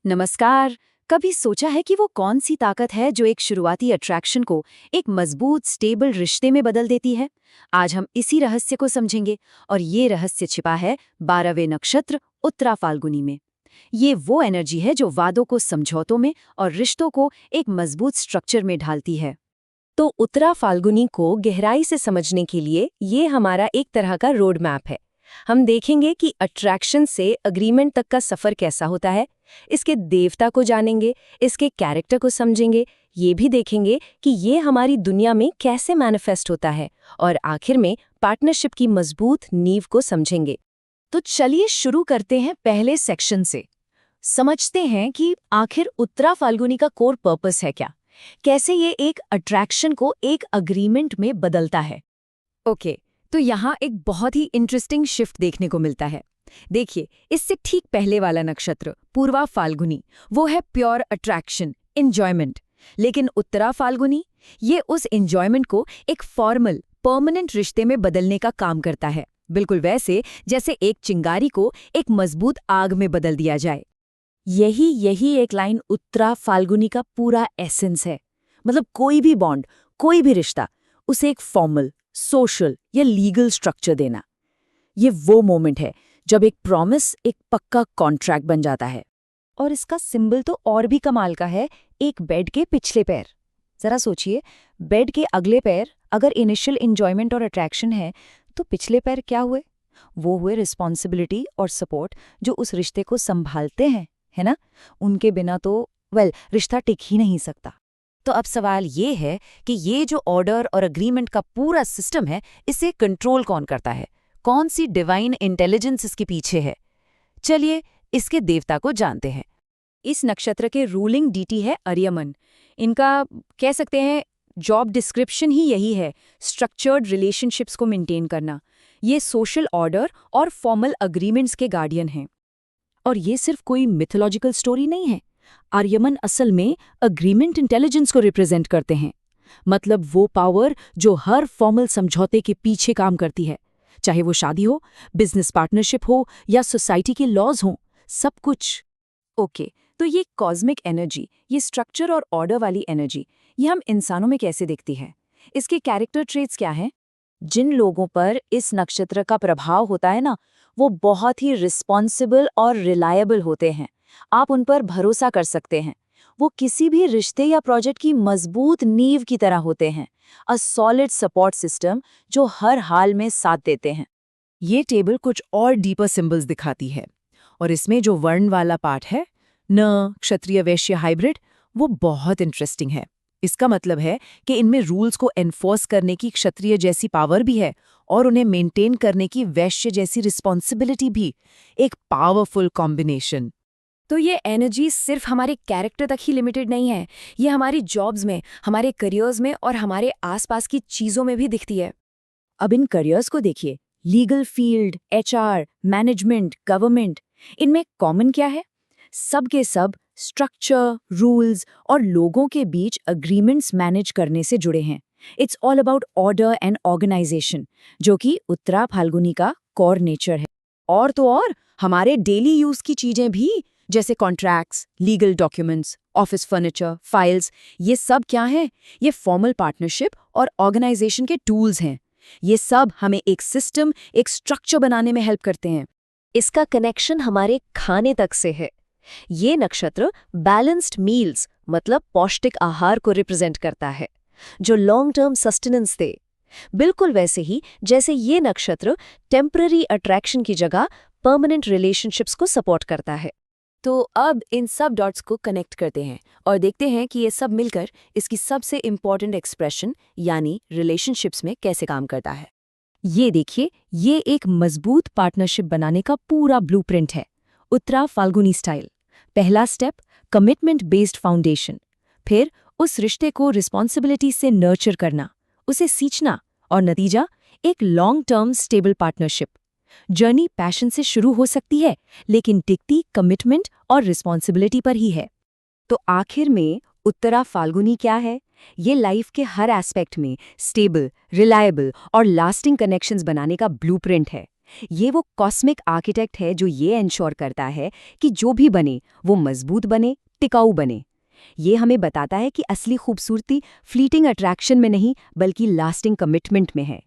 नमस्कार। कभी सोचा है कि वो कौन सी ताकत है जो एक शुरुआती अट्रैक्शन को एक मजबूत स्टेबल रिश्ते में बदल देती है? आज हम इसी रहस्य को समझेंगे और ये रहस्य छिपा है 12वें नक्षत्र उत्तरा फाल्गुनी में। ये वो एनर्जी है जो वादों को समझौतों में और रिश्तों को एक मजबूत स्ट्रक्चर में ढालती है। तो उत्तरा फाल्गुनी को गहराई से समझने के लिए ये हमारा एक तरह का रोड मैप है। हम देखेंगे कि अट्रैक्शन से अग्रीमेंट तक का सफर कैसा होता है, इसके देवता को जानेंगे, इसके कैरेक्टर को समझेंगे, ये भी देखेंगे कि ये हमारी दुनिया में कैसे मैनिफेस्ट होता है और आखिर में पार्टनरशिप की मजबूत नींव को समझेंगे। तो चलिए शुरू करते हैं पहले सेक्शन से। समझते हैं कि आखिर उत्तरा फाल्गुनी का कोर पर्पस है क्या, कैसे ये एक अट्रैक्शन को एक अग्रीमेंट में बदलता है। ओके, तो यहाँ एक बहुत ही इंटरेस्टिंग शिफ्ट देखने को मिलता है। देखिए, इससे ठीक पहले वाला नक्षत्र पूर्वा फाल्गुनी वो है प्योर अट्रैक्शन, एंजॉयमेंट। लेकिन उत्तरा फाल्गुनी ये उस एंजॉयमेंट को एक फॉर्मल परमानेंट रिश्ते में बदलने का काम करता है, बिल्कुल वैसे जैसे एक चिंगारी को एक मजबूत आग में बदल दिया जाए। यही एक लाइन उत्तरा फाल्गुनी का पूरा एसेंस है। मतलब कोई भी बॉन्ड, कोई भी रिश्ता, उसे एक फॉर्मल, सोशल या लीगल स्ट्रक्चर देना। ये वो मोमेंट है जब एक प्रॉमिस एक पक्का कॉन्ट्रैक्ट बन जाता है। और इसका सिंबल तो और भी कमाल का है, एक बेड के पिछले पैर। जरा सोचिए, बेड के अगले पैर अगर इनिशियल एंजॉयमेंट और अट्रैक्शन है, तो पिछले पैर क्या हुए? वो हुए रिस्पॉन्सिबिलिटी और सपोर्ट जो उस रिश्ते को संभालते हैं, है ना? उनके बिना तो रिश्ता टिक ही नहीं सकता। तो अब सवाल ये है कि ये जो ऑर्डर और अग्रीमेंट का पूरा सिस्टम है, इसे कंट्रोल कौन करता है? कौन सी डिवाइन इंटेलिजेंस इसके पीछे है? चलिए इसके देवता को जानते हैं। इस नक्षत्र के रूलिंग डीटी है अर्यमन। इनका कह सकते हैं जॉब डिस्क्रिप्शन ही यही है, स्ट्रक्चर्ड रिलेशनशिप्स को मेंटेन करना। ये सोशल ऑर्डर और फॉर्मल अग्रीमेंट्स के गार्डियन हैं। और ये सिर्फ कोई मिथोलॉजिकल स्टोरी नहीं है। आर्यमन असल में अग्रीमेंट इंटेलिजेंस को रिप्रेजेंट करते हैं। मतलब वो पावर जो हर फॉर्मल समझौते के पीछे काम करती है, चाहे वो शादी हो, बिजनेस पार्टनरशिप हो या सोसाइटी के लॉज हों, सब कुछ। ओके, तो ये कॉस्मिक एनर्जी, ये स्ट्रक्चर और ऑर्डर वाली एनर्जी, ये हम इंसानों में कैसे दिखती है? इसके कैरेक्टर ट्रेट्स क्या हैं? जिन लोगों पर इस नक्षत्र का प्रभाव होता है ना, वो बहुत ही रिस्पॉन्सिबल और रिलायबल होते हैं। आप उन पर भरोसा कर सकते हैं। वो किसी भी रिश्ते या प्रोजेक्ट की मजबूत नींव की तरह होते हैं, अ सॉलिड सपोर्ट सिस्टम जो हर हाल में साथ देते हैं। ये टेबल कुछ और डीपर सिंबल्स दिखाती है, और इसमें जो वर्ण वाला पार्ट है, न क्षत्रिय वैश्य हाइब्रिड, वो बहुत इंटरेस्टिंग है। इसका मतलब है कि इनमें रूल्स को एनफोर्स करने की क्षत्रिय जैसी पावर भी है और उन्हें मेंटेन करने की वैश्य जैसी रिस्पॉन्सिबिलिटी भी। एक पावरफुल कॉम्बिनेशन। तो ये एनर्जी सिर्फ हमारे कैरेक्टर तक ही लिमिटेड नहीं है, ये हमारी जॉब्स में, हमारे करियर्स में और हमारे आसपास की चीज़ों में भी दिखती है। अब इन करियर्स को देखिए, legal field, HR, management, government, इनमें कॉमन क्या है? सबके सब स्ट्रक्चर, रूल्स और लोगों के बीच अग्रीमेंट्स मैनेज करने से जुड़े हैं। It's all about order and organisation, जो कि उत्तरा फाल्गुनी का कोर नेचर है। और तो और हमारे डेली यूज की चीजें भी, जैसे contracts, legal documents, office furniture, files, ये सब क्या हैं? ये फॉर्मल पार्टनरशिप और ऑर्गेनाइजेशन के टूल्स हैं। ये सब हमें एक सिस्टम, एक स्ट्रक्चर बनाने में हेल्प करते हैं। इसका कनेक्शन हमारे खाने तक से है। ये नक्षत्र बैलेंस्ड मील्स मतलब पौष्टिक आहार को रिप्रेजेंट करता है, जो लॉन्ग टर्म सस्टेनेंस दे। बिल्कुल वैसे ही जैसे ये नक्षत्र टेम्पररी अट्रैक्शन की जगह परमानेंट रिलेशनशिप्स को सपोर्ट करता है। तो अब इन सब डॉट्स को कनेक्ट करते हैं और देखते हैं कि ये सब मिलकर इसकी सबसे इम्पॉर्टेंट एक्सप्रेशन यानी रिलेशनशिप्स में कैसे काम करता है। ये देखिए, ये एक मजबूत पार्टनरशिप बनाने का पूरा ब्लूप्रिंट है, उत्तरा फाल्गुनी स्टाइल। पहला स्टेप, कमिटमेंट बेस्ड फाउंडेशन। फिर उस रिश्ते को रिस्पॉन्सिबिलिटी से नर्चर करना, उसे सींचना, और नतीजा एक long term stable partnership. Journey passion से शुरू हो सकती है, लेकिन टिकती कमिटमेंट और रिस्पॉन्सिबिलिटी पर ही है। तो आखिर में उत्तरा फाल्गुनी क्या है? ये लाइफ के हर एस्पेक्ट में स्टेबल, रिलायबल और लास्टिंग कनेक्शंस बनाने का ब्लूप्रिंट है। ये वो कॉस्मिक आर्किटेक्ट है जो ये इंश्योर करता है कि जो भी बने वो मजबूत बने, टिकाऊ बने। ये हमें बताता है कि असली खूबसूरती फ्लीटिंग अट्रैक्शन में नहीं बल्कि लास्टिंग कमिटमेंट में है।